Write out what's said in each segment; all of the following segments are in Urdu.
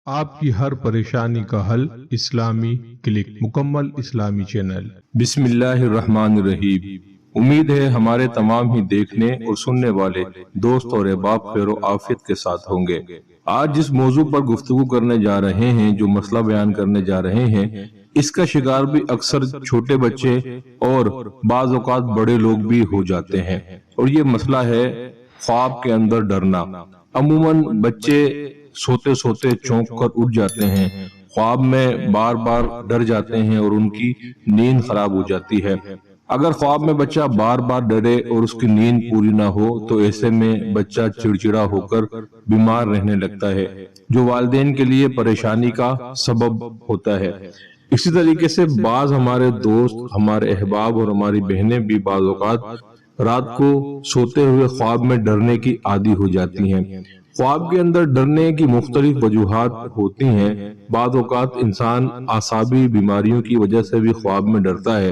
آپ کی ہر پریشانی کا حل اسلامی کلک، مکمل اسلامی چینل۔ بسم اللہ الرحمن الرحیم۔ امید ہے ہمارے تمام ہی دیکھنے اور سننے والے دوست اور احباب خیر و عافیت کے ساتھ ہوں گے۔ آج جس موضوع پر گفتگو کرنے جا رہے ہیں، جو مسئلہ بیان کرنے جا رہے ہیں، اس کا شکار بھی اکثر چھوٹے بچے اور بعض اوقات بڑے لوگ بھی ہو جاتے ہیں، اور یہ مسئلہ ہے خواب کے اندر ڈرنا۔ عموماً بچے سوتے سوتے چونک کر اٹھ جاتے ہیں، خواب میں بار بار ڈر جاتے ہیں اور ان کی نیند خراب ہو جاتی ہے۔ اگر خواب میں بچہ بار بار ڈرے اور اس کی نیند پوری نہ ہو تو ایسے میں بچہ چڑچڑا ہو کر بیمار رہنے لگتا ہے، جو والدین کے لیے پریشانی کا سبب ہوتا ہے۔ اسی طریقے سے بعض ہمارے دوست، ہمارے احباب اور ہماری بہنیں بھی بعض اوقات رات کو سوتے ہوئے خواب میں ڈرنے کی عادی ہو جاتی ہیں۔ خواب کے اندر ڈرنے کی مختلف وجوہات ہوتی ہیں۔ بعض اوقات انسان اعصابی بیماریوں کی وجہ سے بھی خواب میں ڈرتا ہے۔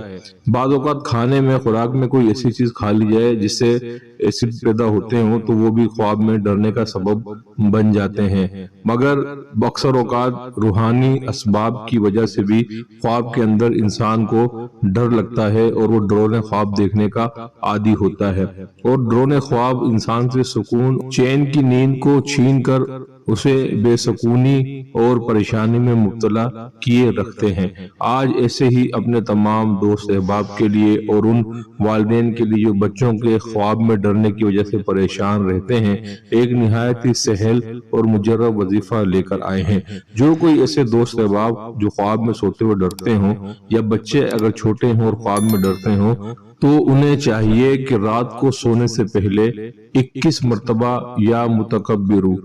بعض اوقات کھانے میں، خوراک میں کوئی ایسی چیز کھا لی جائے جس سے ایسڈ پیدا ہوتے ہوں تو وہ بھی خواب میں ڈرنے کا سبب بن جاتے ہیں۔ مگر اکثر اوقات روحانی اسباب کی وجہ سے بھی خواب کے اندر انسان کو ڈر لگتا ہے اور وہ ڈرونے خواب دیکھنے کا عادی ہوتا ہے، اور ڈرونے خواب انسان سے سکون، چین کی نیند کو چھین کر اسے بے سکونی اور پریشانی میں مبتلا کیے رکھتے ہیں۔ آج ایسے ہی اپنے تمام دوست احباب کے لیے اور ان والدین کے لیے جو بچوں کے خواب میں ڈرنے کی وجہ سے پریشان رہتے ہیں، ایک نہایت ہی سہل اور مجرب وظیفہ لے کر آئے ہیں۔ جو کوئی ایسے دوست احباب جو خواب میں سوتے ہوئے ڈرتے ہوں، یا بچے اگر چھوٹے ہوں اور خواب میں ڈرتے ہوں، تو انہیں چاہیے کہ رات کو سونے سے پہلے 21 مرتبہ یا متکبرو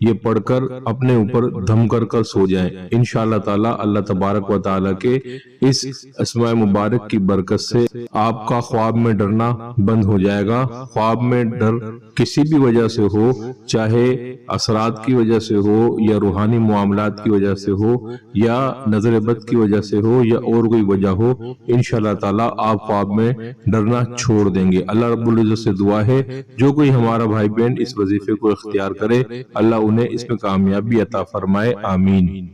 یہ پڑھ کر اپنے اوپر دھم کر سو جائیں۔ انشاءاللہ تعالی اللہ تبارک و تعالی کے اس اسماء مبارک کی برکت سے آپ کا خواب میں ڈرنا بند ہو جائے گا۔ خواب میں ڈر کسی بھی وجہ سے ہو، چاہے اثرات کی وجہ سے ہو، یا روحانی معاملات کی وجہ سے ہو، یا نظر بد کی وجہ سے ہو، یا اور کوئی وجہ ہو، انشاءاللہ تعالی آپ خواب میں ڈرنا چھوڑ دیں گے۔ اللہ رب العزت سے دعا ہے جو کوئی ہمارا بھائی بہن اس وظیفے کو اختیار کرے، اللہ انہیں اس میں کامیابی عطا فرمائے، آمین۔